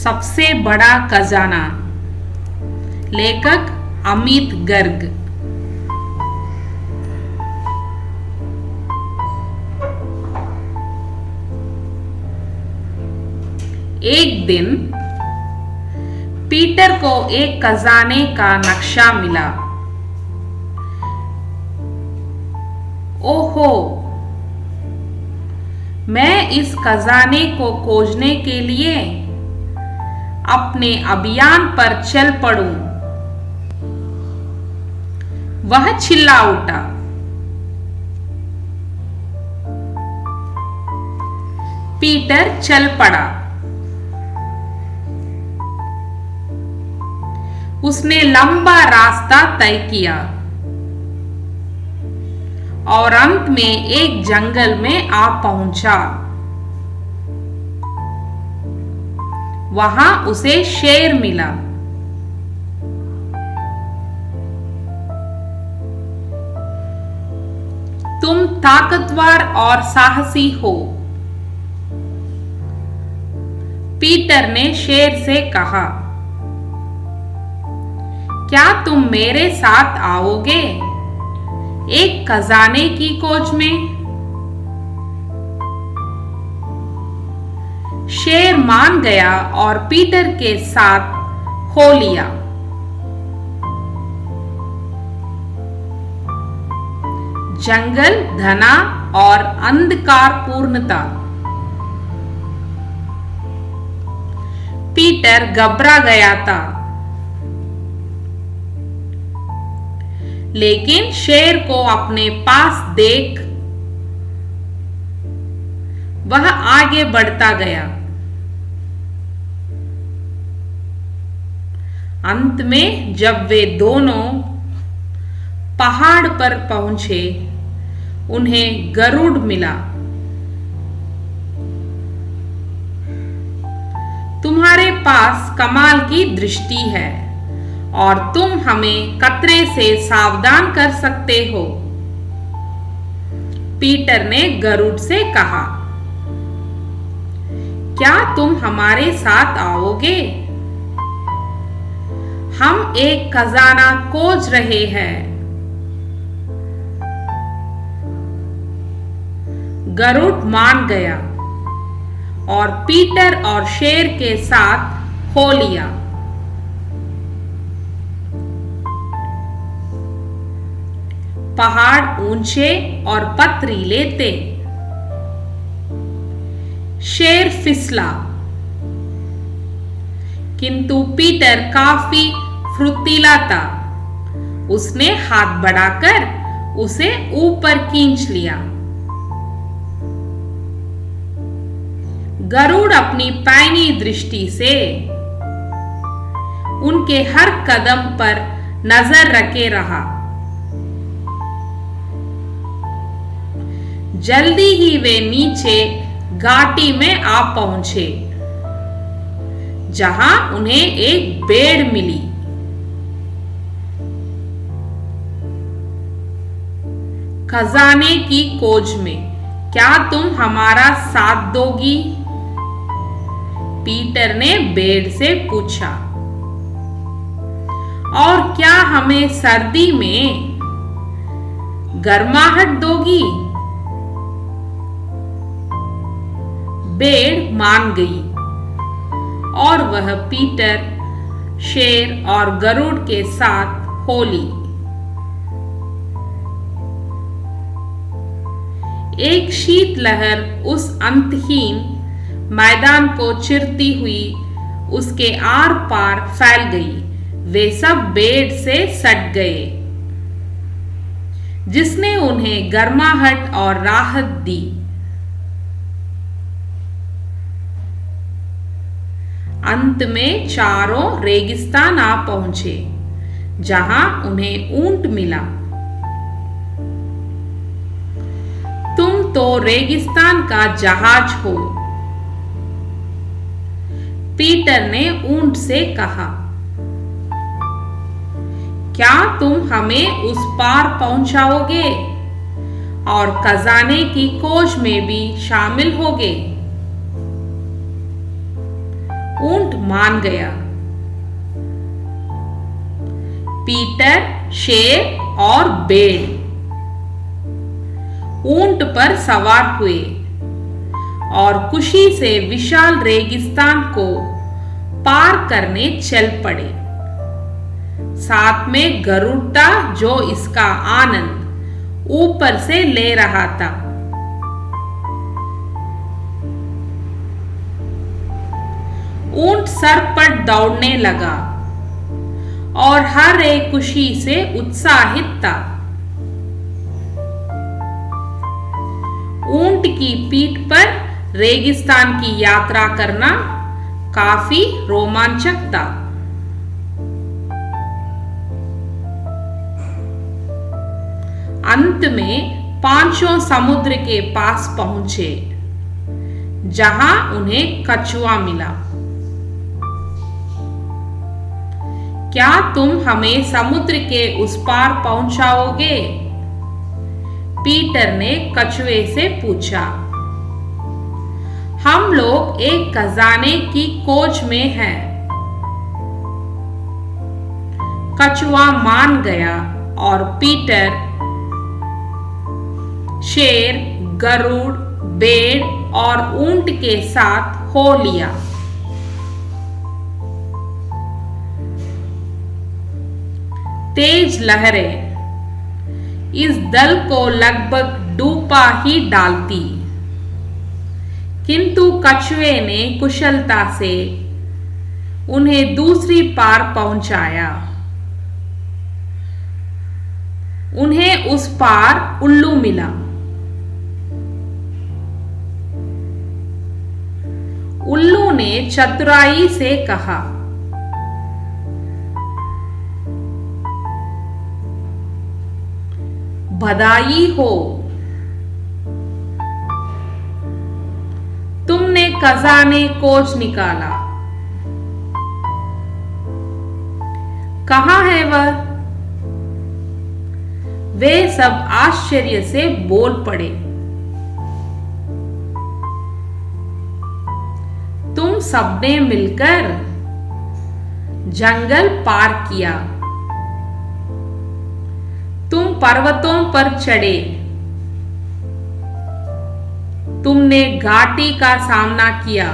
सबसे बड़ा खजाना। लेखक अमित गर्ग। एक दिन पीटर को एक खजाने का नक्शा मिला। ओहो, मैं इस खजाने को खोजने के लिए अपने अभियान पर चल पड़ूं। वह चिल्ला उठा। पीटर चल पड़ा। उसने लंबा रास्ता तय किया और अंत में एक जंगल में आ पहुंचा। वहां उसे शेर मिला। तुम ताकतवर और साहसी हो, पीटर ने शेर से कहा। क्या तुम मेरे साथ आओगे एक खजाने की खोज में? शेर मान गया और पीटर के साथ हो लिया। जंगल घना और अंधकारपूर्ण था। पीटर घबरा गया था, लेकिन शेर को अपने पास देख वह आगे बढ़ता गया। अंत में जब वे दोनों पहाड़ पर पहुंचे, उन्हें गरुड़ मिला। तुम्हारे पास कमाल की दृष्टि है और तुम हमें खतरे से सावधान कर सकते हो, पीटर ने गरुड़ से कहा। क्या तुम हमारे साथ आओगे? हम एक खजाना खोज रहे हैं। गरुड़ मान गया और पीटर और शेर के साथ हो लिया। पहाड़ ऊंचे और पथरीले थे। शेर फिसला, किंतु पीटर काफी फुर्तीला था। उसने हाथ बढ़ाकर उसे ऊपर खींच लिया। गरुड़ अपनी पैनी दृष्टि से उनके हर कदम पर नजर रखे रहा। जल्दी ही वे नीचे घाटी में आ पहुंचे, जहां उन्हें एक भेड़ मिली। खजाने की खोज में क्या तुम हमारा साथ दोगी? पीटर ने भेड़ से पूछा। और क्या हमें सर्दी में गर्माहट दोगी? भेड़ मान गई और वह पीटर, शेर और गरुड़ के साथ हो ली। एक शीतलहर उस अंतहीन मैदान को चिरती हुई उसके आर पार फैल गई। वे सब भेड़ से सट गए, जिसने उन्हें गर्माहट और राहत दी। अंत में चारों रेगिस्तान आ पहुंचे, जहां उन्हें ऊंट मिला। तुम तो रेगिस्तान का जहाज हो, पीटर ने ऊंट से कहा। क्या तुम हमें उस पार पहुंचाओगे और खजाने की खोज में भी शामिल होगे? ऊंट मान गया। पीटर, शेर और बेड़ ऊंट पर सवार हुए और खुशी से विशाल रेगिस्तान को पार करने चल पड़े। साथ में गरुड़ था जो इसका आनंद ऊपर से ले रहा था। ऊंट सर पर दौड़ने लगा और हर एक खुशी से उत्साहित था। ऊंट की पीठ पर रेगिस्तान की यात्रा करना काफी रोमांचक था। अंत में पांचों समुद्र के पास पहुंचे, जहां उन्हें कछुआ मिला। क्या तुम हमें समुद्र के उस पार पहुंचाओगे? पीटर ने कछुए से पूछा। हम लोग एक खजाने की खोज में हैं। कछुआ मान गया और पीटर शेर, गरुड़, बेड़ और ऊंट के साथ हो लिया। तेज लहरें इस दल को लगभग डूबा ही डालती, किंतु कछुए ने कुशलता से उन्हें दूसरी पार पहुंचाया। उन्हें उस पार उल्लू मिला। उल्लू ने चतुराई से कहा, बधाई हो, तुमने खजाने खोज निकाला। कहाँ है वह? वे सब आश्चर्य से बोल पड़े। तुम सबने मिलकर जंगल पार किया, तुम पर्वतों पर चढ़े, तुमने घाटी का सामना किया,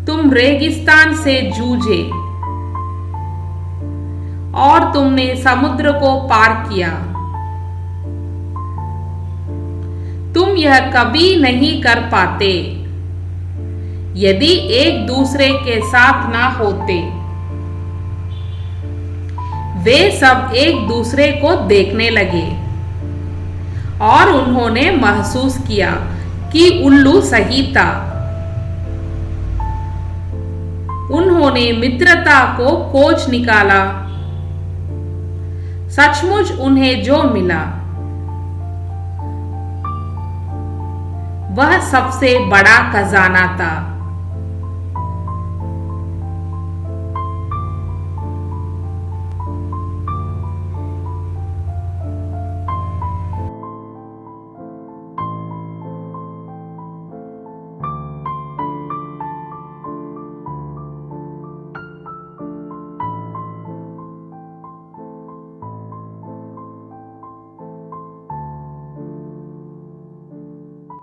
तुम रेगिस्तान से जूझे और तुमने समुद्र को पार किया। तुम यह कभी नहीं कर पाते यदि एक दूसरे के साथ ना होते। वे सब एक दूसरे को देखने लगे और उन्होंने महसूस किया कि उल्लू सही था। उन्होंने मित्रता को खोज निकाला। सचमुच उन्हें जो मिला वह सबसे बड़ा खजाना था।